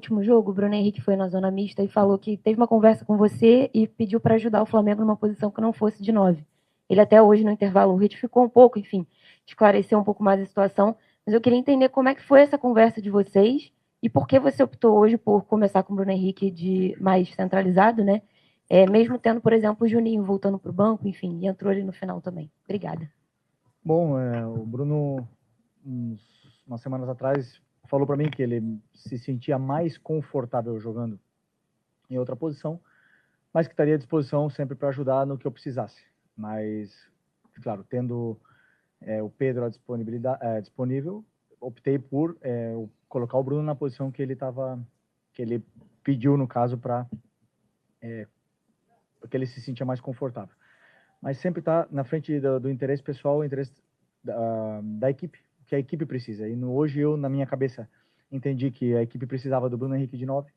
último jogo, o Bruno Henrique foi na zona mista e falou que teve uma conversa com você e pediu para ajudar o Flamengo numa posição que não fosse de 9. Ele até hoje, no intervalo, retificou um pouco, enfim, esclareceu um pouco mais a situação. Mas eu queria entender como é que foi essa conversa de vocês e por que você optou hoje por começar com o Bruno Henrique de mais centralizado, né? Mesmo tendo, por exemplo, o Juninho voltando para o banco, enfim, e entrou ali no final também. Obrigada. Bom, o Bruno, umas semanas atrás, falou para mim que ele se sentia mais confortável jogando em outra posição, mas que estaria à disposição sempre para ajudar no que eu precisasse. Mas, claro, tendo o Pedro à disponível, optei por colocar o Bruno na posição que ele pediu, no caso, para que ele se sentia mais confortável. Mas sempre está na frente do interesse pessoal, o interesse da equipe, que a equipe precisa. E hoje eu, na minha cabeça, entendi que a equipe precisava do Bruno Henrique de 9,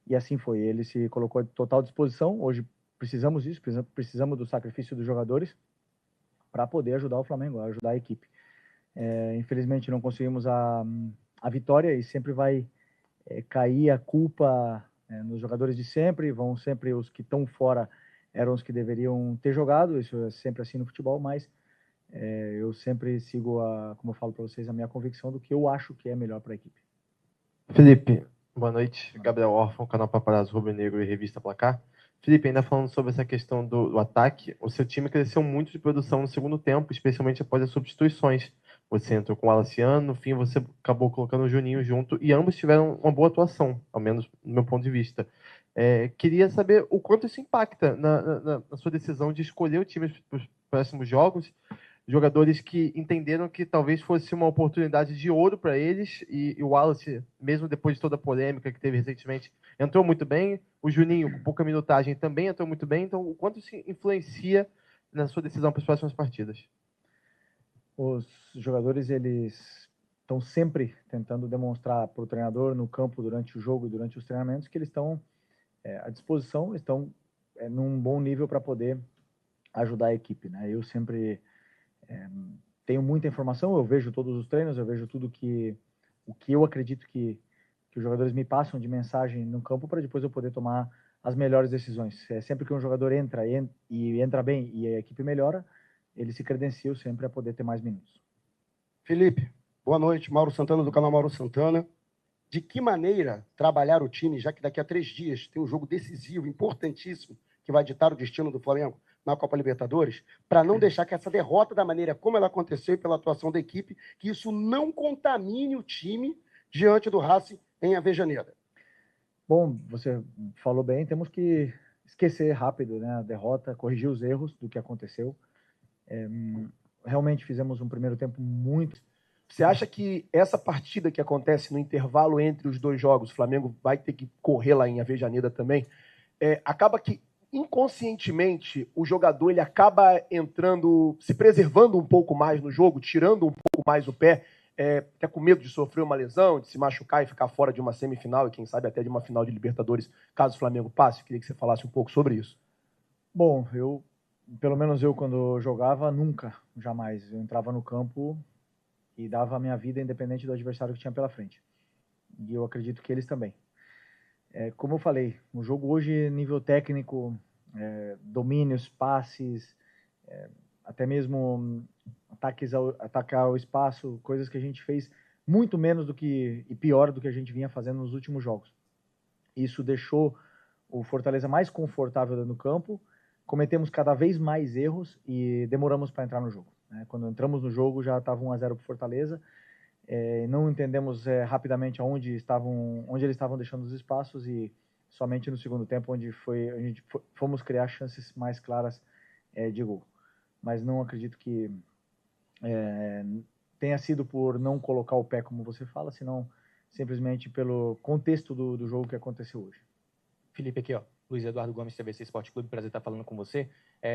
e assim foi. Ele se colocou à total disposição. Hoje precisamos disso, precisamos do sacrifício dos jogadores para poder ajudar o Flamengo, ajudar a equipe. Infelizmente não conseguimos a vitória e sempre vai cair a culpa nos jogadores de sempre, vão sempre os que estão fora eram os que deveriam ter jogado, isso é sempre assim no futebol, mas eu sempre sigo, como eu falo para vocês, a minha convicção do que eu acho que é melhor para a equipe. Felipe, boa noite. Gabriel Orfan, canal Paparazzo Rubro Negro e Revista Placar. Felipe, ainda falando sobre essa questão do ataque, o seu time cresceu muito de produção no segundo tempo, especialmente após as substituições. Você entrou com o Alaciano, no fim você acabou colocando o Juninho junto, e ambos tiveram uma boa atuação, ao menos do meu ponto de vista. Queria saber o quanto isso impacta na sua decisão de escolher o time para os próximos jogos, jogadores que entenderam que talvez fosse uma oportunidade de ouro para eles, e o Wallace, mesmo depois de toda a polêmica que teve recentemente, entrou muito bem, o Juninho, com pouca minutagem, também entrou muito bem, então o quanto isso influencia na sua decisão para as próximas partidas? Os jogadores, eles estão sempre tentando demonstrar para o treinador no campo, durante o jogo, durante os treinamentos, que eles estão à disposição, estão num bom nível para poder ajudar a equipe, né? Eu sempre tenho muita informação, eu vejo todos os treinos, eu vejo tudo o que eu acredito que os jogadores me passam de mensagem no campo para depois eu poder tomar as melhores decisões. Sempre que um jogador entra e entra bem e a equipe melhora, ele se credencia sempre a poder ter mais minutos. Felipe, boa noite. Mauro Santana, do canal Mauro Santana. De que maneira trabalhar o time, já que daqui a 3 dias tem um jogo decisivo, importantíssimo, que vai ditar o destino do Flamengo na Copa Libertadores, para não deixar que essa derrota, da maneira como ela aconteceu e pela atuação da equipe, que isso não contamine o time diante do Racing em Avejaneda? Bom, você falou bem, temos que esquecer rápido, né, a derrota, corrigir os erros do que aconteceu. Realmente fizemos um primeiro tempo muito... Você acha que essa partida que acontece no intervalo entre os dois jogos, o Flamengo vai ter que correr lá em Avejaneda também, acaba que inconscientemente o jogador ele acaba entrando, se preservando um pouco mais no jogo, tirando um pouco mais o pé, até com medo de sofrer uma lesão, de se machucar e ficar fora de uma semifinal e quem sabe até de uma final de Libertadores, caso o Flamengo passe? Queria que você falasse um pouco sobre isso. Bom, pelo menos eu quando jogava, nunca, jamais. Eu entrava no campo e dava a minha vida independente do adversário que tinha pela frente. E eu acredito que eles também. Como eu falei, o jogo hoje, nível técnico, domínios, passes, até mesmo atacar ao espaço, coisas que a gente fez muito menos e pior do que a gente vinha fazendo nos últimos jogos. Isso deixou o Fortaleza mais confortável no campo, cometemos cada vez mais erros e demoramos para entrar no jogo. Quando entramos no jogo já estava 1-0 para o Fortaleza, não entendemos rapidamente onde eles estavam deixando os espaços e somente no segundo tempo onde a gente fomos criar chances mais claras de gol. Mas não acredito que tenha sido por não colocar o pé, como você fala, senão simplesmente pelo contexto do jogo que aconteceu hoje. Felipe, aqui, ó. Luiz Eduardo Gomes, TVC Esporte Clube, prazer estar falando com você.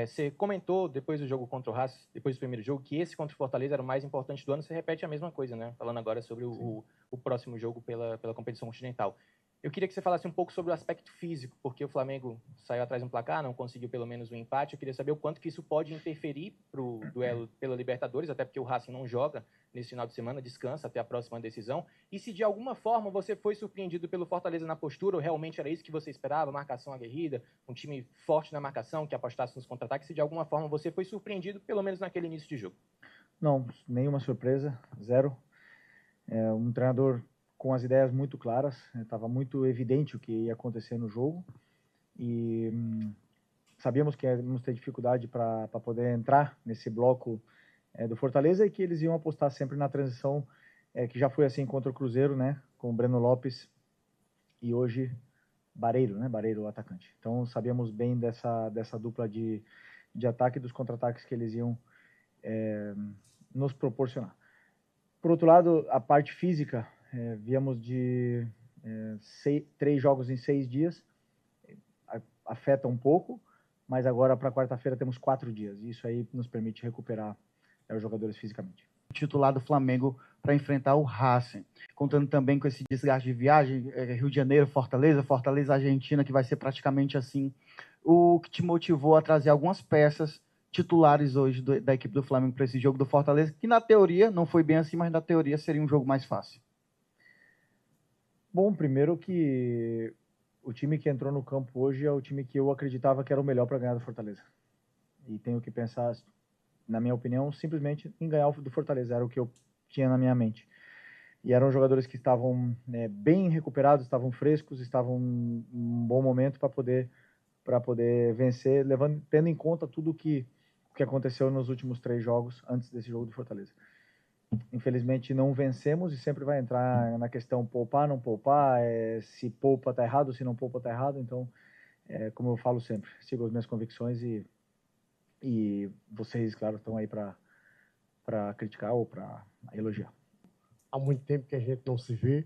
Você comentou, depois do jogo contra o Racing, depois do primeiro jogo, que esse contra o Fortaleza era o mais importante do ano. Você repete a mesma coisa, né? Falando agora sobre o próximo jogo pela competição continental. Eu queria que você falasse um pouco sobre o aspecto físico, porque o Flamengo saiu atrás no placar, não conseguiu pelo menos um empate. Eu queria saber o quanto que isso pode interferir para o duelo pela Libertadores, até porque o Racing não joga nesse final de semana, descansa até a próxima decisão. E se de alguma forma você foi surpreendido pelo Fortaleza na postura, ou realmente era isso que você esperava, marcação aguerrida, um time forte na marcação, que apostasse nos contra-ataques, se de alguma forma você foi surpreendido, pelo menos naquele início de jogo? Não, nenhuma surpresa, zero. Um treinador com as ideias muito claras, estava muito evidente o que ia acontecer no jogo e sabíamos que íamos ter dificuldade para poder entrar nesse bloco do Fortaleza e que eles iam apostar sempre na transição, que já foi assim contra o Cruzeiro, né, com o Breno Lopes e hoje Barreiro, né, Barreiro o atacante. Então sabíamos bem dessa dupla de ataque e dos contra-ataques que eles iam nos proporcionar. Por outro lado, a parte física, viemos de 3 jogos em 6 dias, afeta um pouco, mas agora para quarta-feira temos 4 dias, e isso aí nos permite recuperar os jogadores fisicamente. Titular do Flamengo para enfrentar o Racing, contando também com esse desgaste de viagem, Rio de Janeiro, Fortaleza, Argentina, que vai ser praticamente assim. O que te motivou a trazer algumas peças titulares hoje da equipe do Flamengo para esse jogo do Fortaleza, que na teoria não foi bem assim, mas na teoria seria um jogo mais fácil? Bom, primeiro que o time que entrou no campo hoje é o time que eu acreditava que era o melhor para ganhar do Fortaleza. E tenho que pensar, na minha opinião, simplesmente em ganhar do Fortaleza, era o que eu tinha na minha mente. E eram jogadores que estavam bem recuperados, estavam frescos, estavam em um bom momento para poder vencer, tendo em conta tudo o que aconteceu nos últimos 3 jogos antes desse jogo do Fortaleza. Infelizmente não vencemos e sempre vai entrar na questão poupar, não poupar, se poupa tá errado, se não poupa tá errado. Então, como eu falo sempre, sigo as minhas convicções e vocês, claro, estão aí para criticar ou para elogiar. Há muito tempo que a gente não se vê.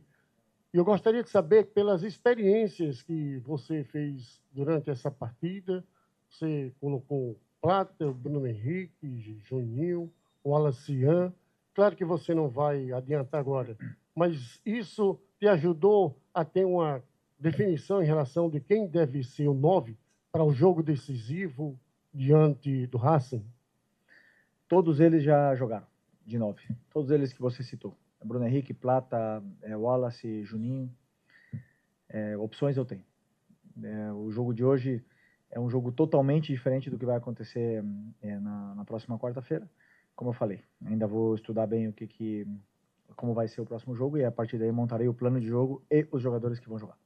E eu gostaria de saber, pelas experiências que você fez durante essa partida, você colocou Plata, o Bruno Henrique, Juninho, o Alacian. Claro que você não vai adiantar agora, mas isso te ajudou a ter uma definição em relação de quem deve ser o 9 para o jogo decisivo diante do Racing? Todos eles já jogaram de 9. Todos eles que você citou. Bruno Henrique, Plata, Wallace, Juninho. Opções eu tenho. O jogo de hoje é um jogo totalmente diferente do que vai acontecer na próxima quarta-feira. Como eu falei, ainda vou estudar bem como vai ser o próximo jogo e a partir daí montarei o plano de jogo e os jogadores que vão jogar.